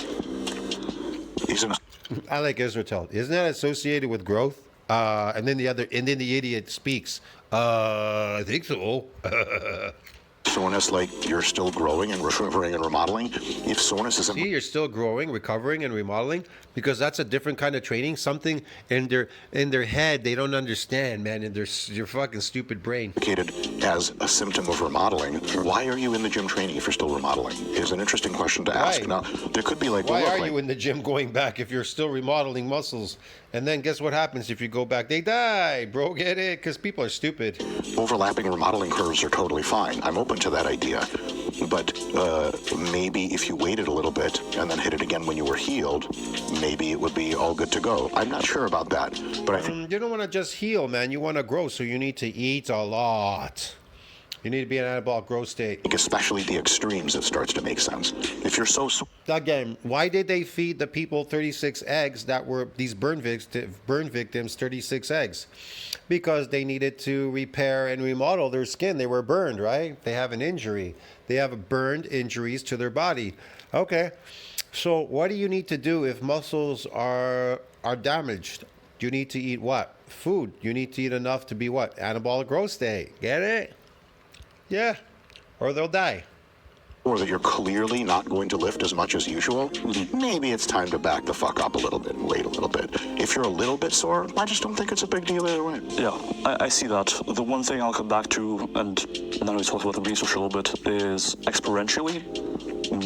I like Israel. Isn't that associated with growth? And then the idiot speaks. I think so. Soreness, like you're still growing and recovering and remodeling. If soreness isn't, See, you're still growing, recovering, and remodeling because that's a different kind of training. Something in their head they don't understand, man. In your fucking stupid brain. indicated as a symptom of remodeling, why are you in the gym training if you're still remodeling? Is an interesting question to ask. Right. Now, there could be like, Why well, look, are like, you in the gym going back if you're still remodeling muscles? And then guess what happens if you go back? They die, bro. Get it? Because people are stupid. overlapping remodeling curves are totally fine. I'm open to that idea. But maybe if you waited a little bit and then hit it again when you were healed, maybe it would be all good to go. I'm not sure about that, but I think You don't want to just heal, man. You want to grow, so you need to eat a lot. You need to be in an anabolic growth state. especially the extremes, it starts to make sense. If you're so Again, why did they feed the people 36 eggs that were these burn victims 36 eggs? Because they needed to repair and remodel their skin. They were burned, right? They have an injury. They have burned injuries to their body. Okay. So what do you need to do if muscles are damaged? You need to eat what? Food. You need to eat enough to be what? Anabolic growth state. Get it? Yeah. Or they'll die. or that you're clearly not going to lift as much as usual, maybe it's time to back the fuck up a little bit and wait a little bit. If you're a little bit sore, I just don't think it's a big deal either way. Yeah, I see that. The one thing I'll come back to, and then we talk about the research a little bit, is experientially,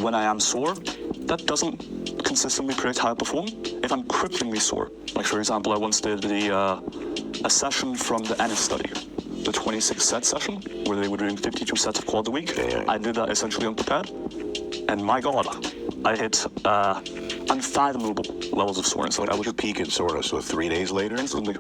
when I am sore, that doesn't consistently predict how I perform. If I'm cripplingly sore, like for example, I once did a session from the Ennis study, the 26-set session, where they were doing 52 sets of quads a week. I did that essentially unprepared, and my God, I hit unfathomable levels of soreness. Like I was Just peak in soreness, so 3 days later? instantly.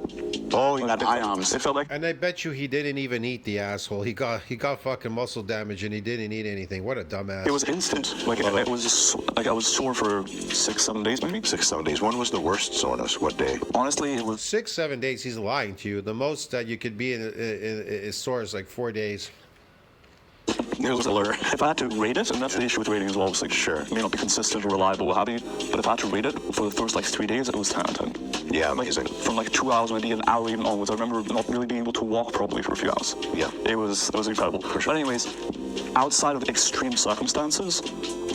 Oh, you Like, got ions. It felt like And I bet you he didn't even eat, the asshole. He got fucking muscle damage and he didn't eat anything. What a dumbass. it was instant. Like it was just like I was sore for 6-7 days maybe. 6-7 days. When was the worst soreness? What day? Honestly, it was 6-7 days. He's lying to you. The most that you could be in is sore is like 4 days. It was a blur. if I had to rate it, and that's the issue with rating as well. It's like Sure. it may not be consistent or reliable, what have you. But if I had to rate it for the first like 3 days, it was 10 out of 10. Yeah, amazing. From like 2 hours, maybe an hour even onwards. I remember not really being able to walk properly for a few hours. Yeah. It was incredible. But anyways, outside of extreme circumstances,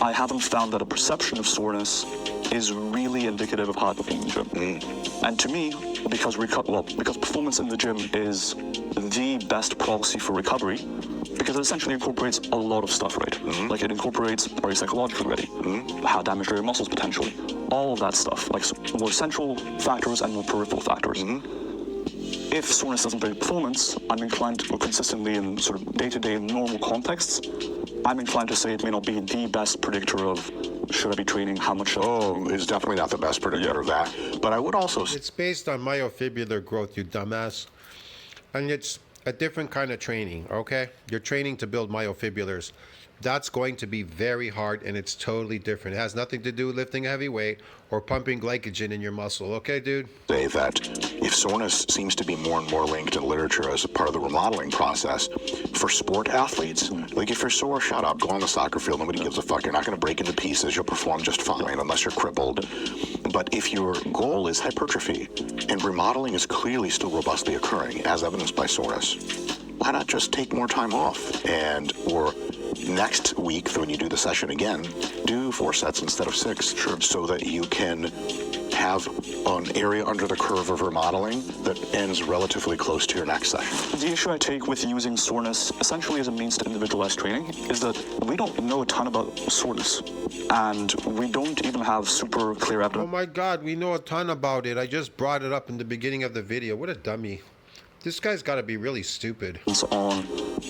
I haven't found that a perception of soreness is really indicative of high performance in the gym. And to me, because performance in the gym is the best proxy for recovery, because it essentially incorporates a lot of stuff, right? Like it incorporates, are you psychologically ready? How damaged are your muscles potentially? All of that stuff, like more central factors and more peripheral factors. If soreness doesn't bring performance, I'm inclined to, consistently in sort of day-to-day normal contexts, I'm inclined to say it may not be the best predictor of should I be training, how much should I be training. It's definitely not the best predictor of that. But I would also It's based on myofibrillar growth, you dumbass. And it's a different kind of training, okay? You're training to build myofibrillars. That's going to be very hard, and it's totally different. It has nothing to do with lifting a heavy weight or pumping glycogen in your muscle, okay, dude? say that if soreness seems to be more and more linked in literature as a part of the remodeling process, for sport athletes, like if you're sore, shut up, go on the soccer field, nobody gives a fuck. You're not going to break into pieces, you'll perform just fine unless you're crippled. But if your goal is hypertrophy, and remodeling is clearly still robustly occurring, as evidenced by soreness, why not just take more time off? Or next week, when you do the session again, do 4 sets instead of 6, so that you can have an area under the curve of remodeling that ends relatively close to your next session. The issue I take with using soreness essentially as a means to individualized training is that we don't know a ton about soreness, and we don't even have super clear Oh evidence my God, we know a ton about it. I just brought it up in the beginning of the video. What a dummy. This guy's got to be really stupid. on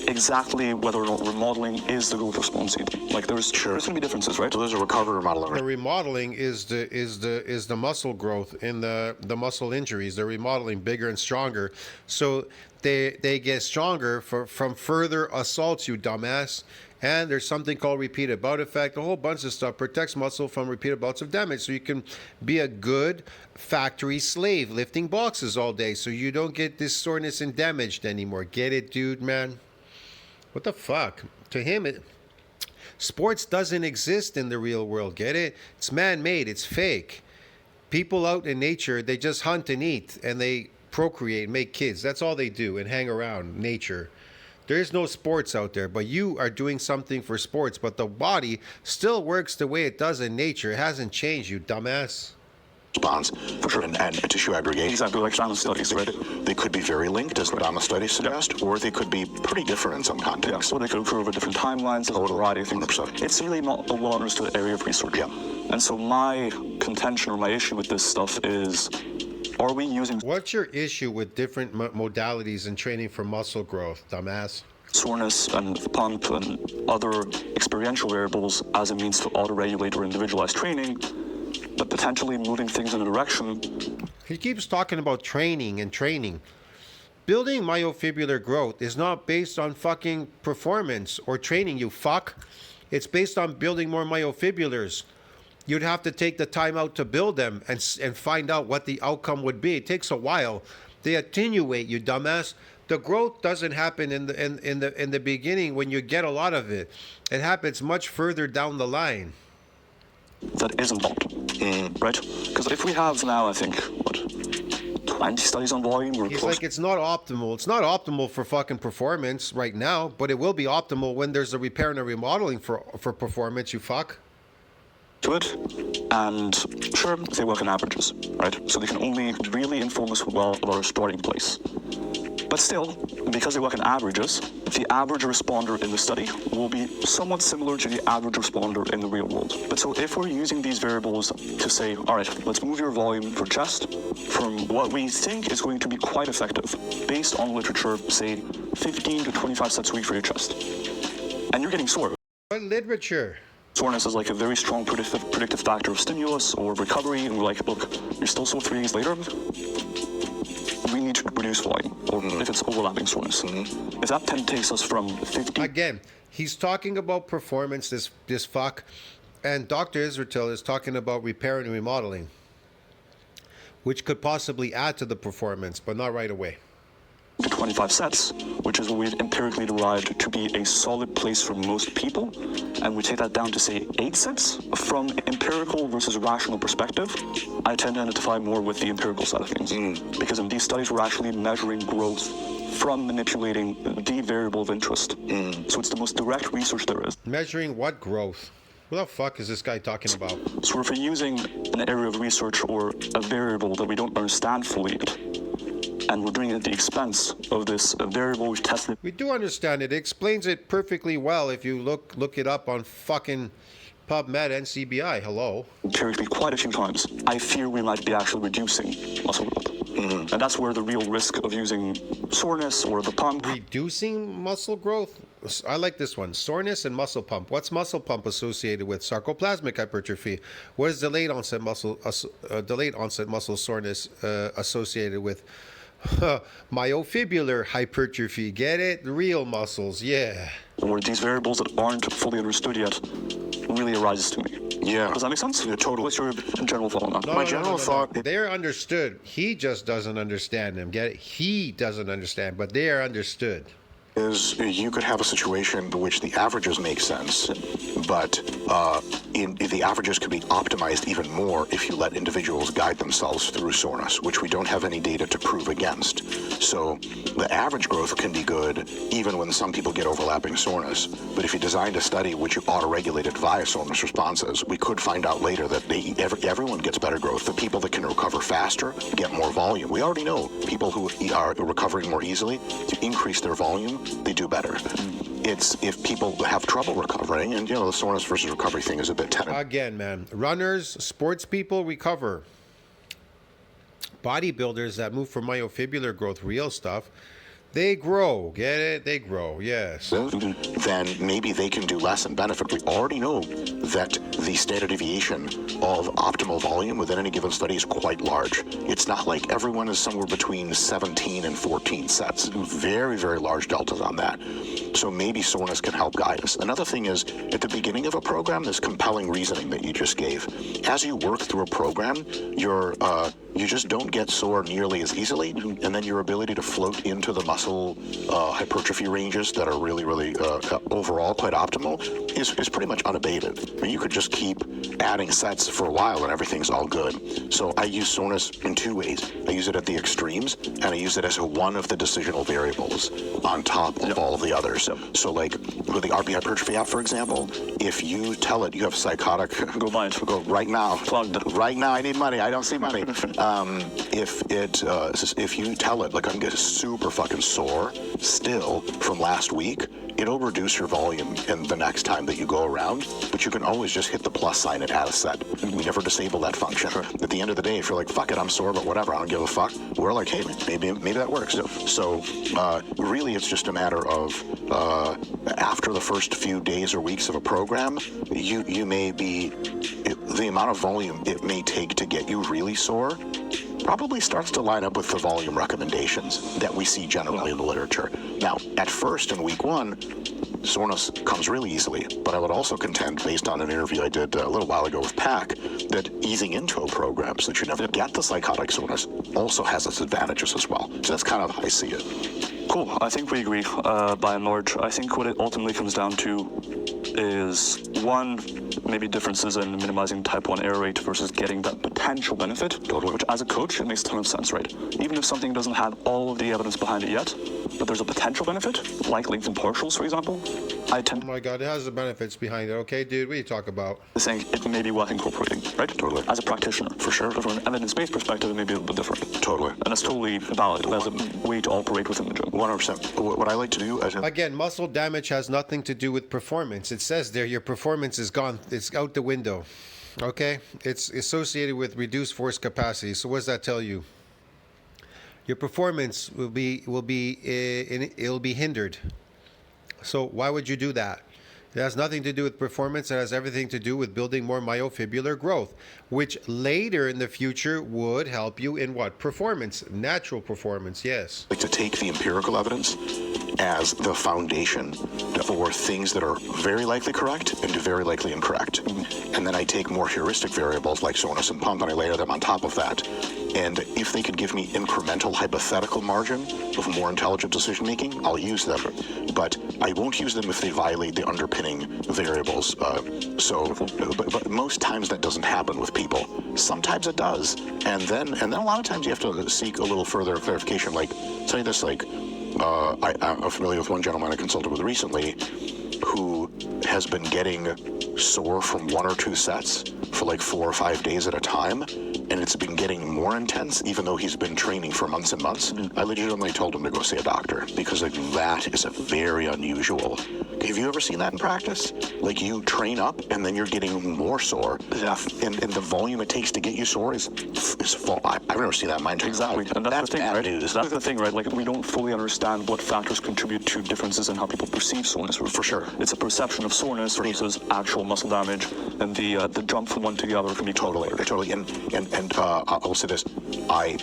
exactly whether or not remodeling is the growth response. Like there's going to be differences, right? So there's a recovery remodeling. The remodeling is the muscle growth in the muscle injuries. They're remodeling bigger and stronger, so they get stronger from further assaults, you dumbass. And there's something called repeated bout effect. A whole bunch of stuff protects muscle from repeated bouts of damage, so you can be a good factory slave lifting boxes all day, so you don't get this soreness and damaged anymore. Get it, dude, man? What the fuck? To him, sports doesn't exist in the real world. Get it? It's man-made. It's fake. People out in nature, they just hunt and eat, and they procreate, make kids. That's all they do, and hang around nature. There is no sports out there, but you are doing something for sports, but the body still works the way it does in nature. It hasn't changed, you dumbass. Response and tissue aggregation. Exactly, like Shannon studies, right? They could be very linked, as the DOMS studies suggest, or they could be pretty different in some Yeah, contexts. so they could occur over different timelines, a variety of things. 100%. It's really not a well understood area of research. Yeah. And so my contention or my issue with this stuff is, are we using What's your issue with different modalities in training for muscle growth, dumbass? soreness and pump and other experiential variables as a means to auto-regulate or individualize training, but potentially moving things in a direction? He keeps talking about training and training. Building myofibrillar growth is not based on fucking performance or training, you fuck. It's based on building more myofibrillars. You'd have to take the time out to build them and find out what the outcome would be. It takes a while. They attenuate, you dumbass. The growth doesn't happen in the beginning when you get a lot of it. It happens much further down the line. That is involved, right? Because if we have now, I think, 20 studies on volume, we're He's close. like, it's not optimal. It's not optimal for fucking performance right now, but it will be optimal when there's a repair and a remodeling for performance, you fuck. To it, and sure, they work in averages, right? So they can only really inform us well about our starting place. But still, because they work in averages, the average responder in the study will be somewhat similar to the average responder in the real world. But so if we're using these variables to say, all right, let's move your volume for chest from what we think is going to be quite effective, based on literature, say 15 to 25 sets a week for your chest, and you're getting sore. What literature? Soreness is like a very strong predictive factor of stimulus or recovery, and we're like, look, you're still sore 3 days later, we need to reduce volume, or if it's overlapping soreness. If that then takes us from 50... Again, he's talking about performance, this fuck, and Dr. Israel is talking about repair and remodeling, which could possibly add to the performance, but not right away. to 25 sets, which is what we've empirically derived to be a solid place for most people, and we take that down to say 8 sets, from empirical versus rational perspective, I tend to identify more with the empirical side of things. Because in these studies, we're actually measuring growth from manipulating the variable of interest. So it's the most direct research there is. Measuring what growth? What the fuck is this guy talking about? So if we're using an area of research or a variable that we don't understand fully yet, and we're doing it at the expense of this variable we've tested. We do understand it. It explains it perfectly well if you look it up on fucking PubMed NCBI. Hello. Empirically quite a few times. I fear we might be actually reducing muscle growth. And that's where the real risk of using soreness or the pump. Reducing muscle growth? I like this one. Soreness and muscle pump. What's muscle pump associated with? Sarcoplasmic hypertrophy. What is delayed onset muscle soreness associated with? Myofibrillar hypertrophy. Get it? Real muscles. Yeah. Or these variables that aren't fully understood yet really arises to me. Yeah. Does that make sense? Yeah, totally. What's your general thought on that? My general thought- They're understood. He just doesn't understand them. Get it? He doesn't understand, but they are understood. Is you could have a situation in which the averages make sense, but the averages could be optimized even more if you let individuals guide themselves through soreness, which we don't have any data to prove against. So the average growth can be good even when some people get overlapping soreness. But if you designed a study which you auto-regulated via soreness responses, we could find out later that everyone gets better growth. The people that can recover faster get more volume. We already know people who are recovering more easily, to increase their volume, they do better. It's if people have trouble recovering, and the soreness versus recovery thing is a bit technical. Again, man, runners, sports people recover. Bodybuilders that move for myofibrillar growth, real stuff, they grow. Get it? They grow. Yes. Then maybe they can do less and benefit. We already know that the standard deviation of optimal volume within any given study is quite large. It's not like everyone is somewhere between 17 and 14 sets. Very, very large deltas on that. So maybe soreness can help guide us. Another thing is, at the beginning of a program, this compelling reasoning that you just gave. As you work through a program, you just don't get sore nearly as easily, and then your ability to float into the muscle hypertrophy ranges that are really, really overall quite optimal is pretty much unabated. I mean, you could just keep adding sets for a while and everything's all good. So I use soreness in 2 ways. I use it at the extremes, and I use it as one of the decisional variables on top of all of the others. So like with the RP hypertrophy app, for example, if you tell it you have psychotic, Go buy it. go right now, Plugged. right now, I need money, I don't see money. If you tell it, like, I'm getting super fucking sore still from last week, it'll reduce your volume in the next time that you go around, but you can always just hit the plus sign and add a set. We never disable that function. At the end of the day, if you're like, fuck it, I'm sore, but whatever, I don't give a fuck, we're like, hey, maybe that works. So really, it's just a matter of after the first few days or weeks of a program, you may be, the amount of volume it may take to get you really sore probably starts to line up with the volume recommendations that we see generally in the literature. Now, at first, in week 1, soreness comes really easily, but I would also contend, based on an interview I did a little while ago with Pac, that easing into a program so that you never get the psychotic soreness also has its advantages as well. So that's kind of how I see it. Cool. I think we agree by and large. I think what it ultimately comes down to is, one, maybe differences in minimizing type 1 error rate versus getting that potential benefit, which as a coach, it makes a ton of sense, right? Even if something doesn't have all of the evidence behind it yet, but there's a potential benefit, like lengthened partials, for example, I tend Oh my God, it has the benefits behind it. Okay, dude, what are you talking about? to think it may be worth incorporating, right? Totally. As a practitioner. For sure. But from an evidence-based perspective, it may be a little bit different. Totally. And that's totally valid as a way to operate within the gym. 100%. What I like to do as Again, muscle damage has nothing to do with performance. It says there your performance is gone. It's out the window. Okay? It's associated with reduced force capacity. So what does that tell you? Your performance will be hindered. So why would you do that? It has nothing to do with performance. It has everything to do with building more myofibrillar growth, which later in the future would help you in what? Performance, natural performance, yes. like to take the empirical evidence as the foundation for things that are very likely correct and very likely incorrect. And then I take more heuristic variables like soreness and pump and I layer them on top of that. And if they could give me incremental hypothetical margin of more intelligent decision making, I'll use them. But I won't use them if they violate the underpinning variables. But most times that doesn't happen with people. Sometimes it does. And then a lot of times you have to seek a little further clarification. Like, say this, like, I'm familiar with one gentleman I consulted with recently who has been getting sore from 1 or 2 sets for like 4 or 5 days at a time, and it's been getting more intense even though he's been training for months and months. I legitimately told him to go see a doctor because like that is a very unusual. Have you ever seen that in practice? Like you train up and then you're getting more sore, and the volume it takes to get you sore is full. I've never seen that in my entire Exactly, life. and that's the thing, bad right? news. That's the thing, right? Like, we don't fully understand what factors contribute to differences in how people perceive soreness. For sure. It's a perception of soreness versus actual muscle damage, and the jump from one to the other can be totally. And I will say this: I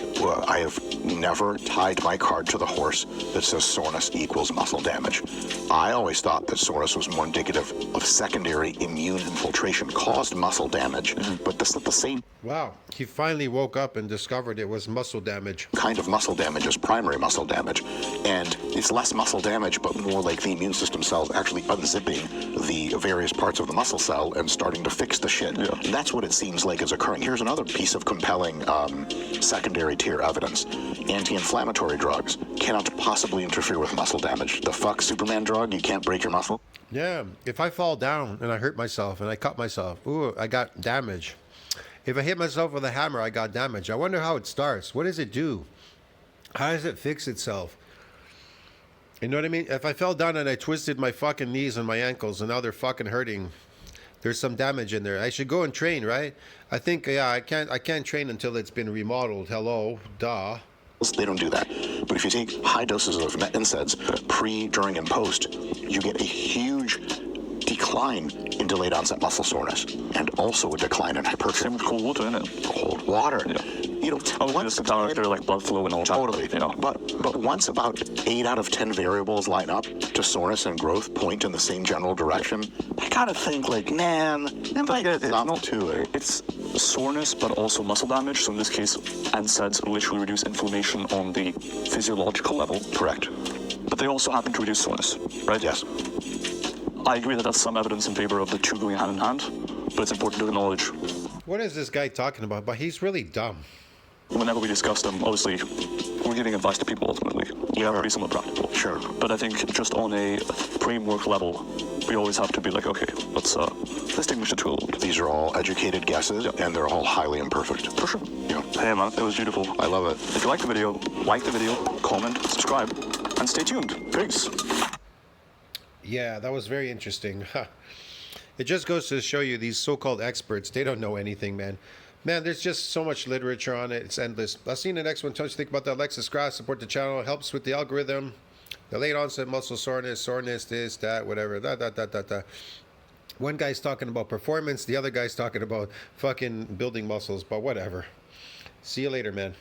have never tied my card to the horse that says soreness equals muscle damage. I always thought that soreness was more indicative of secondary immune infiltration caused muscle damage, but that's not the same Wow, he finally woke up and discovered it was muscle damage. kind of muscle damage as primary muscle damage. And it's less muscle damage, but more like the immune system cells actually unzipping the various parts of the muscle cell and starting to fix the shit. Yeah. And that's what it seems like is occurring. Here's another piece of compelling secondary tier evidence. Anti-inflammatory drugs cannot possibly interfere with muscle damage. The fuck Superman drug, you can't break your muscle? Yeah, if I fall down and I hurt myself and I cut myself, ooh, I got damage. If I hit myself with a hammer, I got damage. I wonder how it starts. What does it do? How does it fix itself? You know what I mean? If I fell down and I twisted my fucking knees and my ankles and now they're fucking hurting, there's some damage in there. I should go and train, right? I think, yeah, I can't train until it's been remodeled. Hello, duh. They don't do that. But if you take high doses of NSAIDs pre, during, and post, you get a huge decline in delayed onset muscle soreness and also a decline in hypertrophy. Same with cold water, isn't it? Cold water. Yeah. You know, Just to counter like blood flow and all that. Totally. You know. But once about 8 out of 10 variables line up to soreness and growth point in the same general direction, I kind of think like, man, it's not too. It's soreness, but also muscle damage. So in this case, NSAIDs literally reduce inflammation on the physiological level. Correct. But they also happen to reduce soreness, right? Yes. I agree that that's some evidence in favor of the two going hand in hand, but it's important to acknowledge What is this guy talking about? But he's really dumb. whenever we discuss them, obviously, we're giving advice to people ultimately. We have to be somewhat practical. Sure. But I think just on a framework level, we always have to be like, okay, let's distinguish the two a little bit. These are all educated guesses, and they're all highly imperfect. For sure. Yeah. Hey man, it was beautiful. I love it. If you like the video, comment, subscribe, and stay tuned. Peace. Yeah, that was very interesting. It just goes to show you these so-called experts, they don't know anything, man. Man, there's just so much literature on it. It's endless. I'll see you in the next one. Tell us what you think about that. Like, subscribe, support the channel. It helps with the algorithm. The late onset muscle soreness, this, that, whatever. One guy's talking about performance. The other guy's talking about fucking building muscles. But whatever. See you later, man.